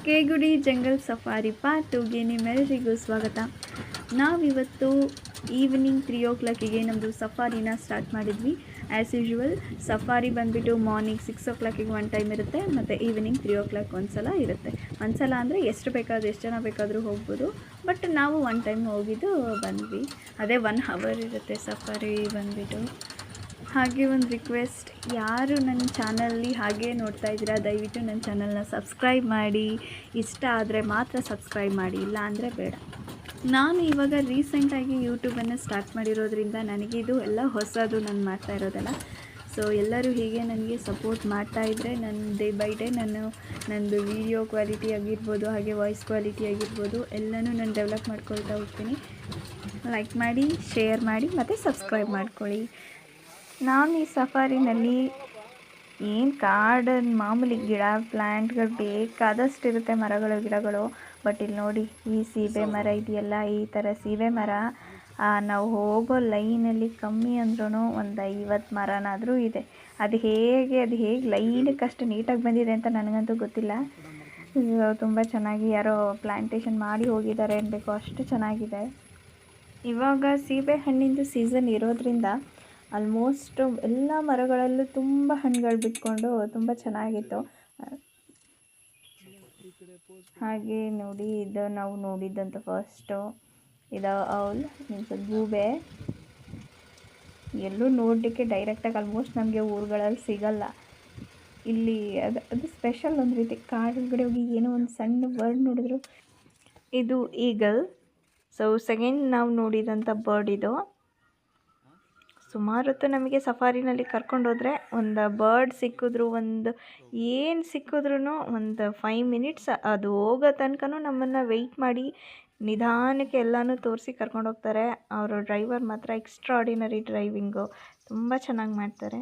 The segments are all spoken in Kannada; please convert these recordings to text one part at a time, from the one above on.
ಕೇಗುಡಿ ಜಂಗಲ್ ಸಫಾರಿ ಪಾರ್ಟ್ 2ಗೆ ನಿಮ್ಮೆಲ್ಲರಿಗೂ ಸ್ವಾಗತ. ನಾವಿವತ್ತು ಈವ್ನಿಂಗ್ 3 ನಮ್ಮದು ಸಫಾರಿನ ಸ್ಟಾರ್ಟ್ ಮಾಡಿದ್ವಿ. ಆ್ಯಸ್ ಯೂಶ್ವಲ್ ಸಫಾರಿ ಬಂದುಬಿಟ್ಟು ಮಾರ್ನಿಂಗ್ 6 ಒನ್ ಟೈಮ್ ಇರುತ್ತೆ, ಮತ್ತು ಈವ್ನಿಂಗ್ 3 ಒಂದು ಸಲ ಇರುತ್ತೆ. ಒಂದು ಸಲ ಅಂದರೆ ಎಷ್ಟು ಜನ ಬೇಕಾದರೂ ಹೋಗ್ಬೋದು. ಬಟ್ ನಾವು ಒನ್ ಟೈಮ್ ಹೋಗಿದ್ದು ಬಂದ್ವಿ. ಅದೇ 1 ಅವರ್ ಇರುತ್ತೆ ಸಫಾರಿ ಬಂದುಬಿಟ್ಟು. ಹಾಗೆ ಒಂದು ರಿಕ್ವೆಸ್ಟ್, ಯಾರು ನನ್ನ ಚಾನಲ್ಲಿ ಹಾಗೆ ನೋಡ್ತಾ ಇದ್ದೀರಾ, ದಯವಿಟ್ಟು ನನ್ನ ಚಾನಲ್ನ ಸಬ್ಸ್ಕ್ರೈಬ್ ಮಾಡಿ. ಇಷ್ಟ ಆದರೆ ಮಾತ್ರ ಸಬ್ಸ್ಕ್ರೈಬ್ ಮಾಡಿ, ಇಲ್ಲ ಅಂದರೆ ಬೇಡ. ನಾನು ಇವಾಗ ರೀಸೆಂಟಾಗಿ ಯೂಟ್ಯೂಬನ್ನು ಸ್ಟಾರ್ಟ್ ಮಾಡಿರೋದ್ರಿಂದ ನನಗೆ ಇದು ಎಲ್ಲ ಹೊಸದು, ನಾನು ಮಾಡ್ತಾ ಇರೋದಲ್ಲ. ಸೊ ಎಲ್ಲರೂ ಹೀಗೆ ನನಗೆ ಸಪೋರ್ಟ್ ಮಾಡ್ತಾಯಿದ್ರೆ ನಾನು ಡೇ ಬೈ ಡೇ ನಂದು ವೀಡಿಯೋ ಕ್ವಾಲಿಟಿ ಆಗಿರ್ಬೋದು, ಹಾಗೆ ವಾಯ್ಸ್ ಕ್ವಾಲಿಟಿ ಆಗಿರ್ಬೋದು, ಎಲ್ಲನೂ ನಾನು ಡೆವಲಪ್ ಮಾಡ್ಕೊಳ್ತಾ ಹೋಗ್ತೀನಿ. ಲೈಕ್ ಮಾಡಿ, ಶೇರ್ ಮಾಡಿ ಮತ್ತು ಸಬ್ಸ್ಕ್ರೈಬ್ ಮಾಡ್ಕೊಳ್ಳಿ. ನಾನು ಈ ಸಫಾರಿನಲ್ಲಿ ಏನು ಕಾಡನ್ನು ಮಾಮೂಲಿ ಗಿಡ ಪ್ಲ್ಯಾಂಟ್ಗಳು ಬೇಕಾದಷ್ಟು ಇರುತ್ತೆ, ಮರಗಳು ಗಿಡಗಳು. ಬಟ್ ಇಲ್ಲಿ ನೋಡಿ, ಈ ಸೀಬೆ ಮರ ಇದೆಯಲ್ಲ, ಈ ಥರ ಸೀಬೆ ಮರ ನಾವು ಹೋಗೋ ಲೈನಲ್ಲಿ ಕಮ್ಮಿ ಅಂದ್ರೂ ಒಂದು 50 ಮರನಾದರೂ ಇದೆ. ಅದು ಹೇಗೆ ಲೈನಕ್ಕೆ ಅಷ್ಟು ನೀಟಾಗಿ ಬಂದಿದೆ ಅಂತ ನನಗಂತೂ ಗೊತ್ತಿಲ್ಲ. ತುಂಬ ಚೆನ್ನಾಗಿ ಯಾರೋ ಪ್ಲ್ಯಾಂಟೇಷನ್ ಮಾಡಿ ಹೋಗಿದ್ದಾರೆ ಅನ್ಬೇಕು, ಅಷ್ಟು ಚೆನ್ನಾಗಿದೆ. ಇವಾಗ ಸೀಬೆ ಹಣ್ಣಿಂದು ಸೀಸನ್ ಇರೋದ್ರಿಂದ ಆಲ್ಮೋಸ್ಟ್ ಎಲ್ಲ ಮರಗಳಲ್ಲೂ ತುಂಬ ಹಣ್ಣುಗಳು ಬಿಟ್ಕೊಂಡು ತುಂಬ ಚೆನ್ನಾಗಿತ್ತು. ಹಾಗೆ ನೋಡಿ, ಇದು ನಾವು ನೋಡಿದ್ದಂಥ ಫಸ್ಟು ಇದು ಔಲ್ ಮೀನ್ಸ್ ಗೂಬೆ. ಎಲ್ಲೂ ನೋಡಲಿಕ್ಕೆ ಡೈರೆಕ್ಟಾಗಿ ಆಲ್ಮೋಸ್ಟ್ ನಮಗೆ ಊರುಗಳಲ್ಲಿ ಸಿಗಲ್ಲ. ಇಲ್ಲಿ ಅದು ಸ್ಪೆಷಲ್ ಒಂದು ರೀತಿ. ಕಾಡೊಳಗಡೆ ಹೋಗಿ ಏನೋ ಒಂದು ಸಣ್ಣ ಬರ್ಡ್ ನೋಡಿದ್ರು. ಇದು ಈಗಲ್. ಸೊ ಸೆಕೆಂಡ್ ನಾವು ನೋಡಿದಂಥ ಬರ್ಡ್ ಇದು. ಸುಮಾರು ಹೊತ್ತು ನಮಗೆ ಸಫಾರಿನಲ್ಲಿ ಕರ್ಕೊಂಡೋದ್ರೆ ಒಂದು ಬರ್ಡ್ ಸಿಕ್ಕಿದ್ರು, ಏನು ಸಿಕ್ಕಿದ್ರೂ ಒಂದು 5 ಮಿನಿಟ್ಸ್ ಅದು ಹೋಗೋ ತನಕನೂ ನಮ್ಮನ್ನು ವೆಯ್ಟ್ ಮಾಡಿ ನಿಧಾನಕ್ಕೆ ಎಲ್ಲನೂ ತೋರಿಸಿ ಕರ್ಕೊಂಡೋಗ್ತಾರೆ. ಅವರು ಡ್ರೈವರ್ ಮಾತ್ರ ಎಕ್ಸ್ಟ್ರಾಡಿನರಿ ಡ್ರೈವಿಂಗು, ತುಂಬ ಚೆನ್ನಾಗಿ ಮಾಡ್ತಾರೆ.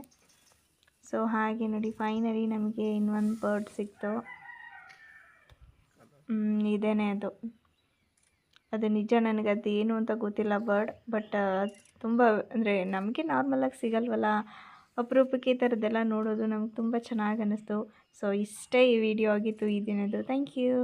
ಸೊ ಹಾಗೆ ನೋಡಿ, ಫೈನಲಿ ನಮಗೆ ಇನ್ನೊಂದು ಬರ್ಡ್ ಸಿಕ್ತು. ಇದೇನೇ ಅದು ನಿಜ, ನನಗದು ಏನು ಅಂತ ಗೊತ್ತಿಲ್ಲ ಬರ್ಡ್. ಬಟ್ ತುಂಬ ಅಂದರೆ ನಮಗೆ ನಾರ್ಮಲಾಗಿ ಸಿಗಲ್ವಲ್ಲ, ಅಪರೂಪಕ್ಕೆ ಈ ಥರದ್ದೆಲ್ಲ ನೋಡೋದು ನಮ್ಗೆ ತುಂಬ ಚೆನ್ನಾಗಿ ಅನ್ನಿಸ್ತು. ಸೊ ಇಷ್ಟೇ ಈ ವಿಡಿಯೋ ಆಗಿತ್ತು ಈ ದಿನದ್ದು. Thank you.